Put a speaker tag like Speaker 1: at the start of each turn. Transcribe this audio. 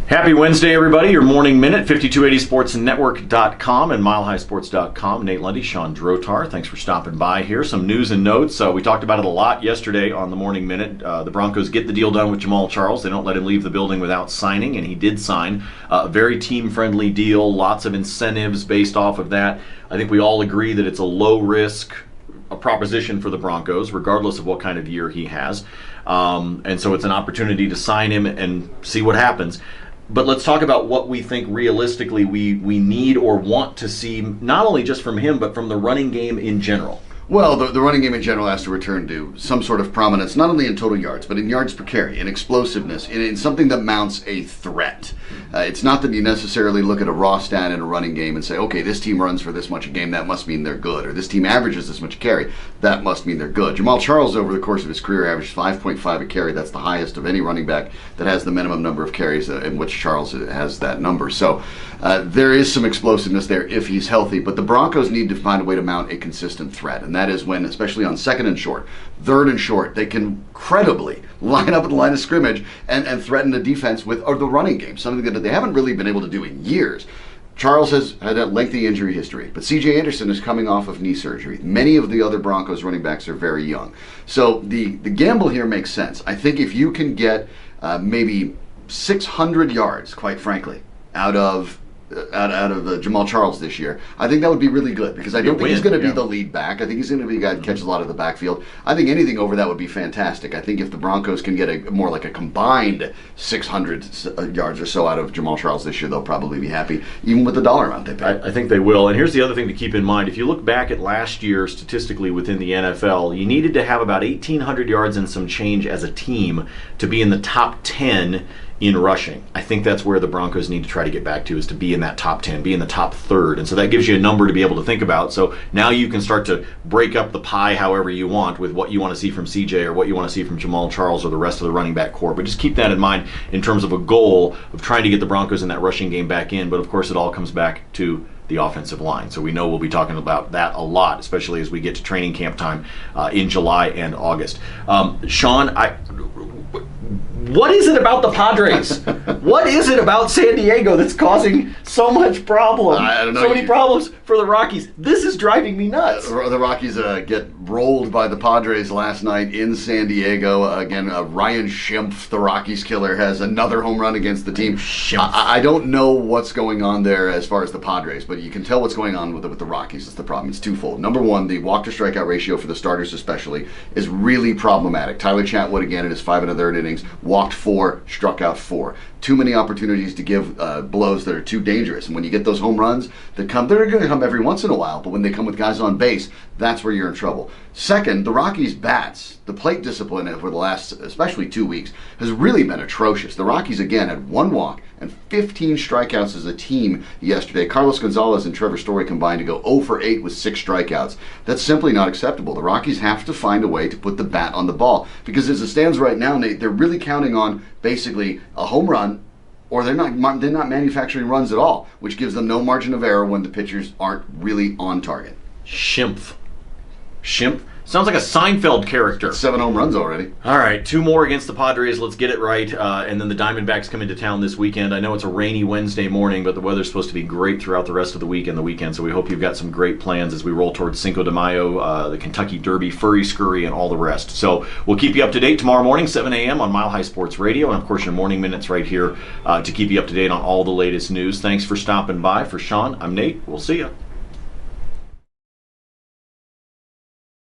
Speaker 1: Happy Wednesday, everybody. Your morning minute, 5280sportsnetwork.com and milehighsports.com. Nate Lundy, Shawn Drotar. Thanks for stopping by here. Some news and notes. We talked about it a lot yesterday on the morning minute. The Broncos get the deal done with Jamaal Charles. They don't let him leave the building without signing, and he did sign. A very team-friendly deal, lots of incentives based off of that. I think we all agree that it's a low-risk proposition for the Broncos, regardless of what kind of year he has. And so it's an opportunity to sign him and see what happens. But let's talk about what we think realistically we need or want to see, not only just from him, but from the running game in general.
Speaker 2: Well, the running game in general has to return to some sort of prominence, not only in total yards, but in yards per carry, in explosiveness, in something that mounts a threat. It's not that you necessarily look at a raw stat in a running game and say, okay, this team runs for this much a game, that must mean they're good, or this team averages this much a carry, that must mean they're good. Jamaal Charles, over the course of his career, averaged 5.5 a carry. That's the highest of any running back that has the minimum number of carries in which Charles has that number. So there is some explosiveness there if he's healthy, but the Broncos need to find a way to mount a consistent threat, and that is when, especially on second and short, third and short, they can credibly line up at the line of scrimmage and threaten the defense with or the running game, something that they haven't really been able to do in years. Charles has had a lengthy injury history, but C.J. Anderson is coming off of knee surgery. Many of the other Broncos running backs are very young. So the gamble here makes sense. I think if you can get maybe 600 yards, quite frankly, out of Jamaal Charles this year, I think that would be really good, because I don't think he's going to be the lead back. I think he's going to be a guy that catches a lot of the backfield. I think anything over that would be fantastic. I think if the Broncos can get more like a combined 600 yards or so out of Jamaal Charles this year, they'll probably be happy, even with the dollar amount they pay.
Speaker 1: I think they will. And here's the other thing to keep in mind. If you look back at last year, statistically within the NFL, you needed to have about 1,800 yards and some change as a team to be in the top 10 in rushing. I think that's where the Broncos need to try to get back to, is to be in that top 10, be in the top third. And so that gives you a number to be able to think about. So now you can start to break up the pie however you want with what you want to see from CJ or what you want to see from Jamaal Charles or the rest of the running back core. But just keep that in mind in terms of a goal of trying to get the Broncos in that rushing game back in. But of course, it all comes back to the offensive line. So we know we'll be talking about that a lot, especially as we get to training camp time in July and August. Shawn, what is it about the Padres? What is it about San Diego that's causing so much problem?
Speaker 2: I don't know.
Speaker 1: So many problems for the Rockies. This is driving me nuts.
Speaker 2: The Rockies get rolled by the Padres last night in San Diego. Again, Ryan Schimpf, the Rockies killer, has another home run against the team. I don't know what's going on there as far as the Padres, but you can tell what's going on with the Rockies. That's the problem. It's twofold. Number one, the walk-to-strikeout ratio for the starters especially is really problematic. Tyler Chatwood, again, in his 5 1/3 innings, walked 4, struck out 4. Too many opportunities to give blows that are too dangerous. And when you get those home runs that come, they're going to come every once in a while, but when they come with guys on base, that's where you're in trouble. Second, the Rockies' bats, the plate discipline over the last, especially 2 weeks, has really been atrocious. The Rockies, again, had 1 walk and 15 strikeouts as a team yesterday. Carlos Gonzalez and Trevor Story combined to go 0 for 8 with 6 strikeouts. That's simply not acceptable. The Rockies have to find a way to put the bat on the ball, because as it stands right now, Nate, they're really counting on basically a home run, or they're not manufacturing runs at all, which gives them no margin of error when the pitchers aren't really on target.
Speaker 1: Schimpf. Sounds like a Seinfeld character.
Speaker 2: 7 home runs already.
Speaker 1: All right, 2 more against the Padres. Let's get it right. And then the Diamondbacks come into town this weekend. I know it's a rainy Wednesday morning, but the weather's supposed to be great throughout the rest of the week and the weekend. So we hope you've got some great plans as we roll towards Cinco de Mayo, the Kentucky Derby, Furry Scurry, and all the rest. So we'll keep you up to date tomorrow morning, 7 a.m. on Mile High Sports Radio. And of course, your morning minutes right here to keep you up to date on all the latest news. Thanks for stopping by. For Shawn, I'm Nate. We'll see you.